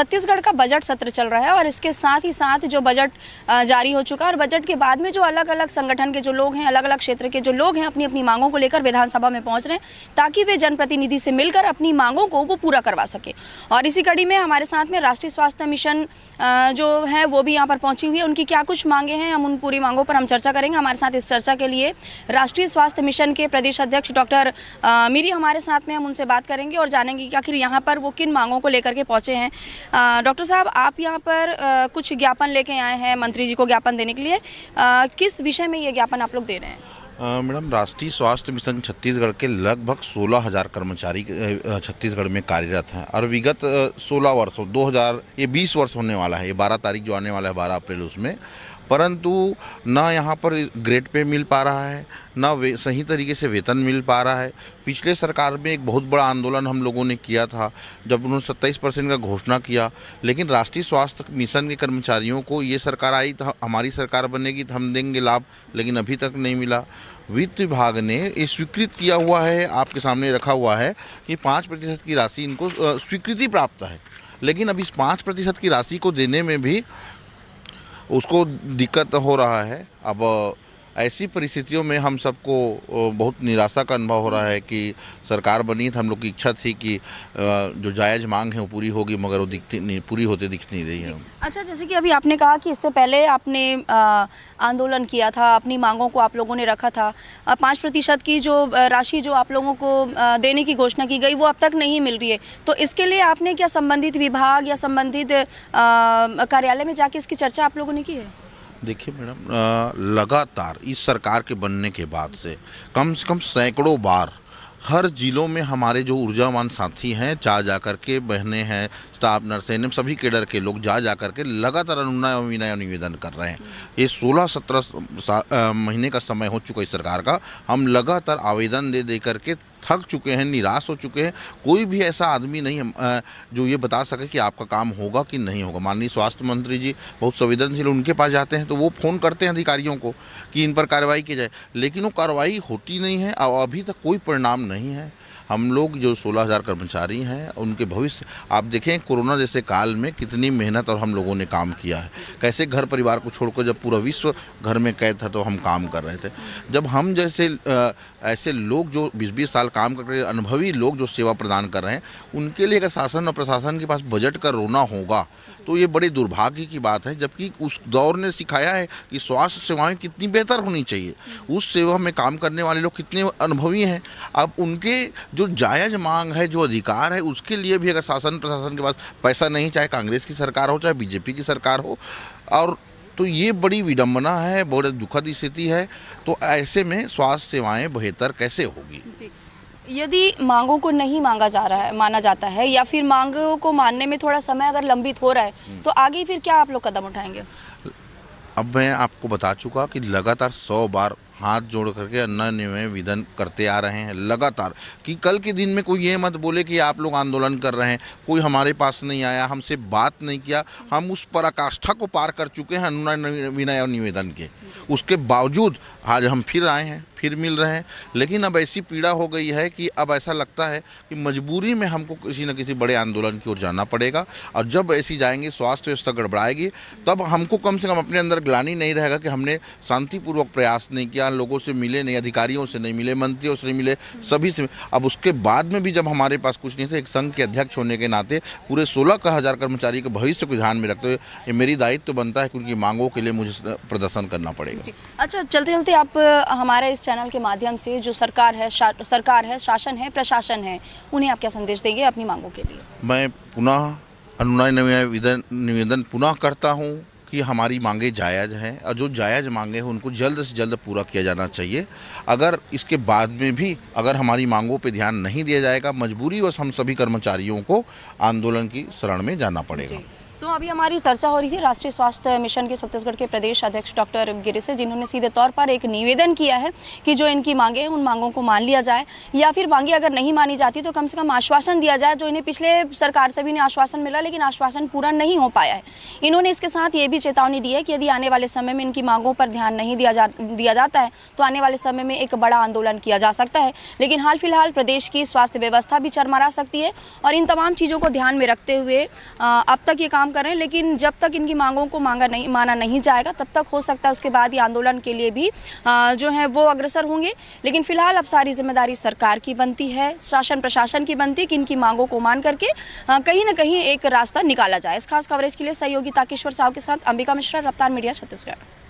छत्तीसगढ़ का बजट सत्र चल रहा है और इसके साथ ही साथ जो बजट जारी हो चुका है और बजट के बाद में जो अलग अलग संगठन के जो लोग हैं, अलग अलग क्षेत्र के जो लोग हैं, अपनी अपनी मांगों को लेकर विधानसभा में पहुंच रहे हैं ताकि वे जनप्रतिनिधि से मिलकर अपनी मांगों को वो पूरा करवा सके। और इसी कड़ी में हमारे साथ में राष्ट्रीय स्वास्थ्य मिशन जो है वो भी यहाँ पर पहुंची हुई है। उनकी क्या कुछ मांगे हैं, हम उन पूरी मांगों पर हम चर्चा करेंगे। हमारे साथ इस चर्चा के लिए राष्ट्रीय स्वास्थ्य मिशन के प्रदेश अध्यक्ष डॉक्टर मीरी हमारे साथ में, हम उनसे बात करेंगे और जानेंगे कि आखिर यहाँ पर वो किन मांगों को लेकर के पहुंचे हैं। डॉक्टर साहब, आप यहाँ पर कुछ ज्ञापन लेके आए हैं मंत्री जी को ज्ञापन देने के लिए, किस विषय में ये ज्ञापन आप लोग दे रहे हैं? मैडम, राष्ट्रीय स्वास्थ्य मिशन छत्तीसगढ़ के लगभग 16,000 कर्मचारी छत्तीसगढ़ में कार्यरत हैं और विगत 16 वर्षों 20 वर्ष होने वाला है, ये 12 तारीख जो आने वाला है 12 अप्रैल उसमें, परंतु ना यहाँ पर ग्रेड पे मिल पा रहा है, ना सही तरीके से वेतन मिल पा रहा है। पिछले सरकार में एक बहुत बड़ा आंदोलन हम लोगों ने किया था जब उन्होंने 27% का घोषणा किया, लेकिन राष्ट्रीय स्वास्थ्य मिशन के कर्मचारियों को ये सरकार आई तो हमारी सरकार बनेगी तो हम देंगे लाभ, लेकिन अभी तक नहीं मिला। वित्त विभाग ने ये स्वीकृत किया हुआ है, आपके सामने रखा हुआ है कि 5% की राशि इनको स्वीकृति प्राप्त है, लेकिन अब इस 5% की राशि को देने में भी उसको दिक्कत हो रहा है। अब ऐसी परिस्थितियों में हम सबको बहुत निराशा का अनुभव हो रहा है कि सरकार बनी तो हम लोग की इच्छा थी कि जो जायज़ मांग है वो पूरी होगी, मगर वो पूरी होते दिख नहीं रही है। अच्छा, जैसे कि अभी आपने कहा कि इससे पहले आपने आंदोलन किया था, अपनी मांगों को आप लोगों ने रखा था, 5% की जो राशि जो आप लोगों को देने की घोषणा की गई वो अब तक नहीं मिल रही है, तो इसके लिए आपने क्या संबंधित विभाग या संबंधित कार्यालय में जाके इसकी चर्चा आप लोगों ने की है? देखिए मैडम, लगातार इस सरकार के बनने के बाद से कम सैकड़ों बार हर जिलों में हमारे जो ऊर्जावान साथी हैं जा कर के, बहनें हैं, स्टाफ नर्स हैं, सभी केडर के लोग जा कर के लगातार अनुनय विनय निवेदन कर रहे हैं। ये 16-17 महीने का समय हो चुका इस सरकार का, हम लगातार आवेदन दे करके थक चुके हैं, निराश हो चुके हैं। कोई भी ऐसा आदमी नहीं है जो ये बता सके कि आपका काम होगा कि नहीं होगा। माननीय स्वास्थ्य मंत्री जी बहुत संवेदनशील, उनके पास जाते हैं तो वो फ़ोन करते हैं अधिकारियों को कि इन पर कार्रवाई की जाए, लेकिन वो कार्रवाई होती नहीं है और अभी तक कोई परिणाम नहीं है। हम लोग जो 16,000 कर्मचारी हैं उनके भविष्य आप देखें, कोरोना जैसे काल में कितनी मेहनत और हम लोगों ने काम किया है, कैसे घर परिवार को छोड़कर जब पूरा विश्व घर में कैद था तो हम काम कर रहे थे। जब हम जैसे ऐसे लोग जो 20-20 साल काम कर रहे, अनुभवी लोग जो सेवा प्रदान कर रहे हैं, उनके लिए अगर शासन और प्रशासन के पास बजट का रोना होगा तो ये बड़े दुर्भाग्य की बात है, जबकि उस दौर ने सिखाया है कि स्वास्थ्य सेवाएं कितनी बेहतर होनी चाहिए, उस सेवा में काम करने वाले लोग कितने अनुभवी हैं। अब उनके जो जायज़ मांग है, जो अधिकार है, उसके लिए भी अगर शासन प्रशासन के पास पैसा नहीं, चाहे कांग्रेस की सरकार हो चाहे बीजेपी की सरकार हो, और तो ये बड़ी विडंबना है, बहुत दुखद स्थिति है। तो ऐसे में स्वास्थ्य सेवाएं बेहतर कैसे होगी? यदि मांगों को नहीं माना जाता है या फिर मांगों को मानने में थोड़ा समय अगर लंबित हो रहा है तो आगे फिर क्या आप लोग कदम उठाएंगे? अब मैं आपको बता चुका कि लगातार 100 बार हाथ जोड़ करके निवेदन करते आ रहे हैं लगातार, कि कल के दिन में कोई ये मत बोले कि आप लोग आंदोलन कर रहे हैं, कोई हमारे पास नहीं आया, हमसे बात नहीं किया। हम उस पराकाष्ठा को पार कर चुके हैं अनुनय विनय और निवेदन के, उसके बावजूद आज हम फिर आए हैं, फिर मिल रहे हैं। लेकिन अब ऐसी पीड़ा हो गई है कि अब ऐसा लगता है कि मजबूरी में हमको किसी न किसी बड़े आंदोलन की ओर जाना पड़ेगा, और जब ऐसी जाएंगे स्वास्थ्य व्यवस्था गड़बड़ाएगी, तब हमको कम से कम अपने अंदर ग्लानि नहीं रहेगा कि हमने शांतिपूर्वक प्रयास नहीं किया, लोगों से मिले नहीं, अधिकारियों से नहीं मिले, मंत्रियों से नहीं मिले, सभी से। अब उसके बाद में भी जब हमारे पास कुछ नहीं था, एक संघ के अध्यक्ष होने के नाते पूरे 16,000 कर्मचारी के भविष्य को ध्यान में रखते हुए ये मेरी दायित्व बनता है कि उनकी मांगों के लिए मुझे प्रदर्शन करना पड़ेगा। अच्छा, चलते चलते आप हमारे इस चैनल के माध्यम से जो सरकार है, शासन है, प्रशासन है, उन्हें आप क्या संदेश देंगे अपनी मांगों के लिए? मैं पुनः अनुनय निवेदन पुनः करता हूँ कि हमारी मांगे जायज़ हैं, और जो जायज़ मांगे हैं उनको जल्द से जल्द पूरा किया जाना चाहिए। अगर इसके बाद में भी अगर हमारी मांगों पे ध्यान नहीं दिया जाएगा, मजबूरीवश हम सभी कर्मचारियों को आंदोलन की शरण में जाना पड़ेगा। तो अभी हमारी चर्चा हो रही थी राष्ट्रीय स्वास्थ्य मिशन के छत्तीसगढ़ के प्रदेश अध्यक्ष डॉक्टर गिरीश से, जिन्होंने सीधे तौर पर एक निवेदन किया है कि जो इनकी मांगे हैं उन मांगों को मान लिया जाए, या फिर मांगे अगर नहीं मानी जाती तो कम से कम आश्वासन दिया जाए, जो इन्हें पिछले सरकार से भी इन्हें आश्वासन मिला लेकिन आश्वासन पूरा नहीं हो पाया है। इन्होंने इसके साथ ये भी चेतावनी दी है कि यदि आने वाले समय में इनकी मांगों पर ध्यान नहीं दिया जाता है तो आने वाले समय में एक बड़ा आंदोलन किया जा सकता है। लेकिन हाल फिलहाल प्रदेश की स्वास्थ्य व्यवस्था भी चरमरा सकती है और इन तमाम चीज़ों को ध्यान में रखते हुए अब तक ये काम कर रहे हैं। लेकिन जब तक इनकी मांगों को माना नहीं जाएगा तब तक हो सकता है उसके बाद ये आंदोलन के लिए भी जो है वो अग्रसर होंगे। लेकिन फिलहाल अब सारी जिम्मेदारी सरकार की बनती है, शासन प्रशासन की बनती है कि इनकी मांगों को मान करके कहीं ना कहीं एक रास्ता निकाला जाए। इस खास कवरेज के लिए सहयोगी ताकेश्वर साहु के साथ अंबिका मिश्रा, रफ्तार मीडिया, छत्तीसगढ़।